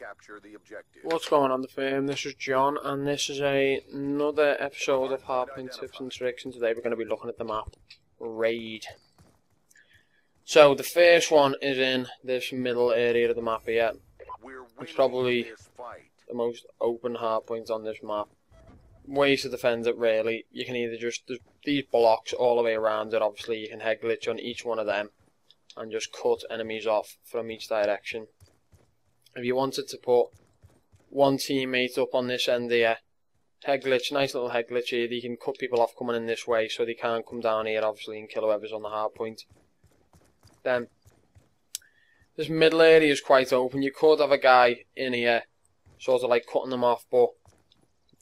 capture the objective. What's going on the firm? This is John, and this is another episode of Hardpoint Tips and Tricks, and today we're going to be looking at the map Raid. So the first one is in this middle area of the map here. It's probably the most open hardpoint on this map. Ways to defend it really, you can either just, these blocks all the way around it, obviously you can head glitch on each one of them and just cut enemies off from each direction. If you wanted to put one teammate up on this end here, head glitch, nice little head glitch here, you can cut people off coming in this way so they can't come down here obviously and kill whoever's on the hard point. Then, this middle area is quite open, you could have a guy in here sort of like cutting them off, but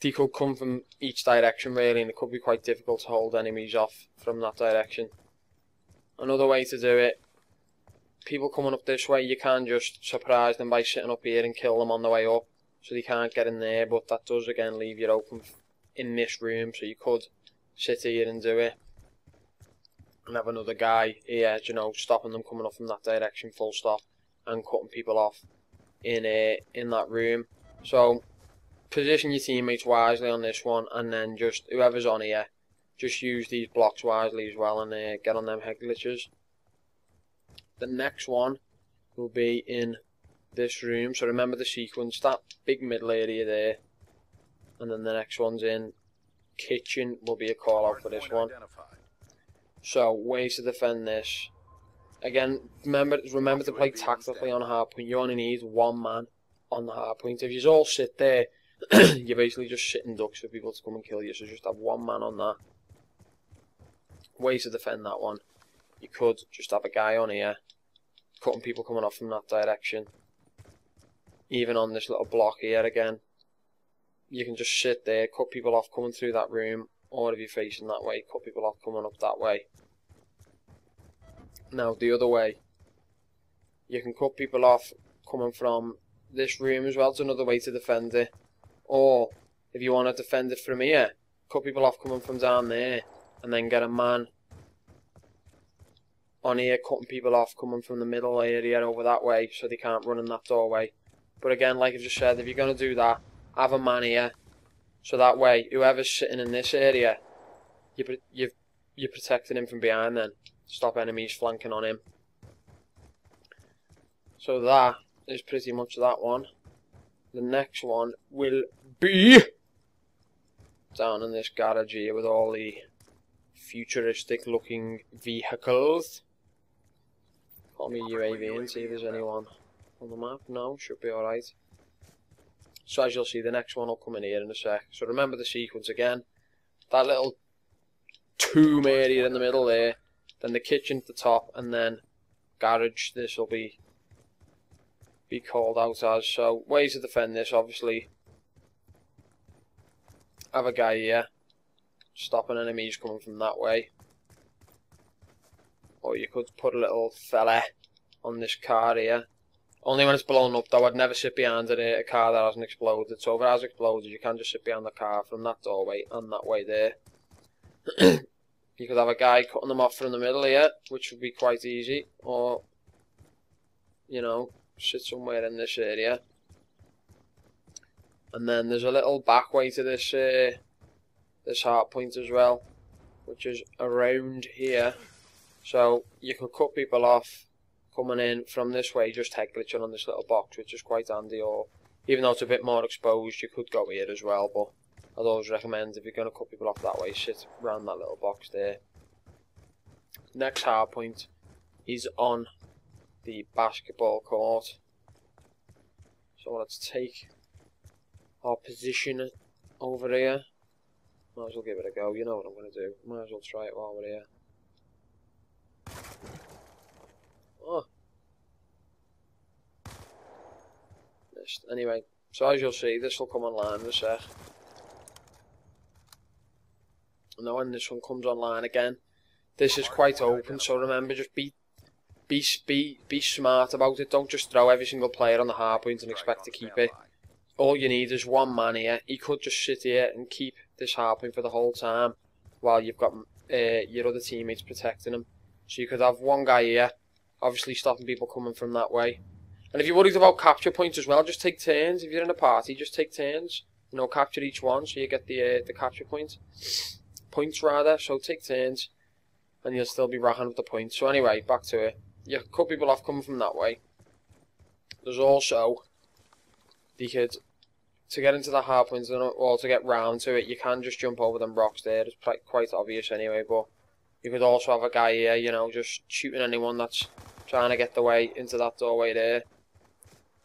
they could come from each direction really, and it could be quite difficult to hold enemies off from that direction. Another way to do it, people coming up this way, you can just surprise them by sitting up here and kill them on the way up, so they can't get in there, but that does again leave you open in this room, so you could sit here and do it. And have another guy here, you know, stopping them coming up from that direction full stop, and cutting people off in that room. So position your teammates wisely on this one, and then just whoever's on here, just use these blocks wisely as well, and get on them head glitches. The next one will be in this room, so remember the sequence, that big middle area there, and then the next one's in kitchen will be a call out for this one. So ways to defend this, again remember to play tactically on a hardpoint. You only need one man on the hardpoint. If you all sit there, you're basically just sitting ducks for people to come and kill you, so just have one man on that. Ways to defend that one, you could just have a guy on here cutting people coming off from that direction. Even on this little block here again, you can just sit there, cut people off coming through that room, or if you're facing that way, cut people off coming up that way. Now the other way, you can cut people off coming from this room as well. It's another way to defend it. Or if you want to defend it from here, cut people off coming from down there, and then get a man on here cutting people off coming from the middle area over that way, so they can't run in that doorway. But again, like I've just said, if you're going to do that, have a man here, so that way whoever's sitting in this area, you're protecting him from behind then. Stop enemies flanking on him. So that is pretty much that one. The next one will be down in this garage here with all the futuristic looking vehicles. Call me UAV and see if there's anyone on the map. No, should be alright. So as you'll see, the next one will come in here in a sec. So remember the sequence again. That little tomb area in the middle there, then the kitchen at the top, and then garage. This will be called out as. So ways to defend this, obviously have a guy here stopping enemies coming from that way, or you could put a little fella on this car here. Only when it's blown up though. I'd never sit behind a car that hasn't exploded. So if it has exploded, you can just sit behind the car from that doorway and that way there. You could have a guy cutting them off from the middle here, which would be quite easy, or you know, sit somewhere in this area. And then there's a little back way to this this hard point as well, which is around here. So you could cut people off coming in from this way, just head glitching on this little box, which is quite handy. Or even though it's a bit more exposed, you could go here as well, but I'd always recommend if you're going to cut people off that way, sit around that little box there. Next hard point is on the basketball court. So let's take our position over here. Might as well give it a go, you know what I'm going to do. Might as well try it while we're here. Oh. Missed. Anyway, so as you'll see, this will come online in a sec. And now when this one comes online again, this is quite open, so remember, just be smart about it. Don't just throw every single player on the hard point and expect to keep it. All you need is one man here. He could just sit here and keep this hard point for the whole time while you've got your other teammates protecting him. So you could have one guy here, obviously stopping people coming from that way, And if you're worried about capture points as well, just take turns. If you're in a party, just take turns. You know, capture each one so you get the capture points rather. So take turns, and you'll still be racking up the points. So anyway, back to it. You cut people off coming from that way. There's also, you could, to get into the hard points or to get round to it, you can just jump over them rocks there. It's quite obvious anyway, but you could also have a guy here, you know, just shooting anyone that's trying to get the way into that doorway there.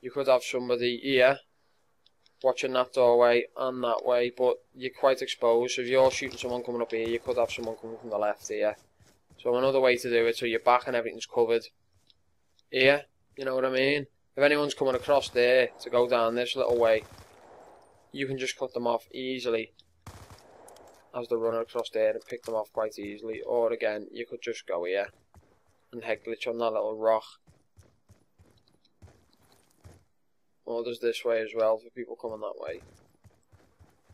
You could have somebody here watching that doorway and that way, but you're quite exposed. So if you're shooting someone coming up here, you could have someone coming from the left here. So another way to do it, so your back and everything's covered here, you know what I mean? If anyone's coming across there to go down this little way, you can just cut them off easily as they're running across there and pick them off quite easily. Or again, you could just go here and head glitch on that little rock. Or there's this way as well for people coming that way.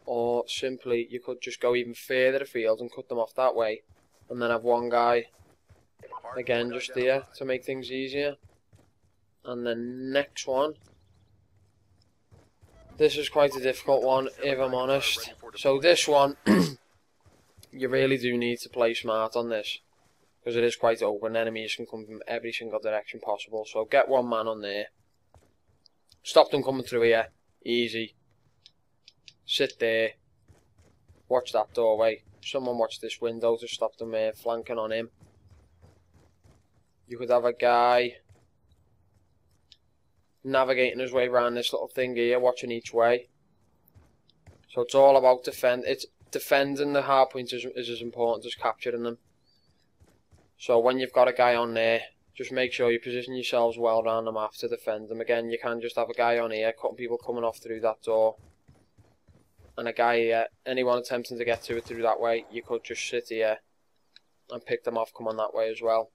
Or simply, you could just go even further afield and cut them off that way. And then have one guy, again, just here to make things easier. And the next one, this is quite a difficult one, if I'm honest. So this one, you really do need to play smart on this, because it is quite open. Enemies can come from every single direction possible. So get one man on there. Stop them coming through here. Easy. Sit there. Watch that doorway. Someone watch this window to stop them flanking on him. You could have a guy navigating his way around this little thing here, watching each way. So it's all about defending the hard points is as important as capturing them. So when you've got a guy on there, just make sure you position yourselves well around the map to defend them. Again, you can just have a guy on here cutting people coming off through that door, and a guy here, anyone attempting to get to it through that way, you could just sit here and pick them off coming that way as well.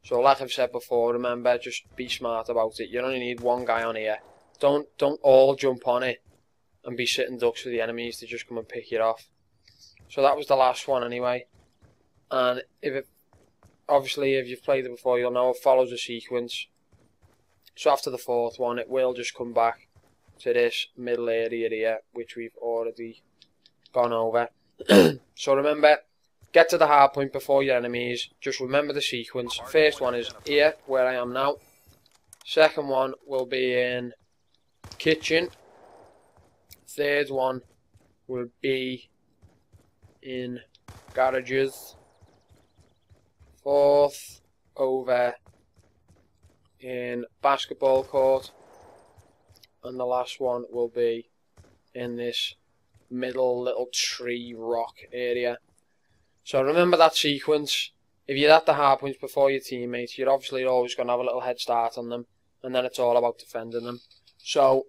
So like I've said before, remember, just be smart about it. You only need one guy on here. Don't all jump on it and be sitting ducks for the enemies to just come and pick you off. So that was the last one anyway. And obviously if you've played it before, you'll know it follows a sequence. So after the fourth one, it will just come back to this middle area here, which we've already gone over. So remember, get to the hard point before your enemies. Just remember the sequence. First one is here, where I am now. Second one will be in kitchen. Third one will be in garages. Fourth, over in basketball court. And the last one will be in this middle little tree rock area. So remember that sequence. If you're at the hard points before your teammates, you're obviously always going to have a little head start on them, and then it's all about defending them. So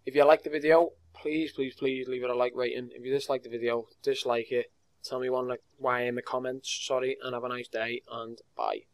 if you like the video, please leave it a like rating. If you dislike the video, dislike it. Tell me why in the comments. Sorry, and have a nice day, and bye.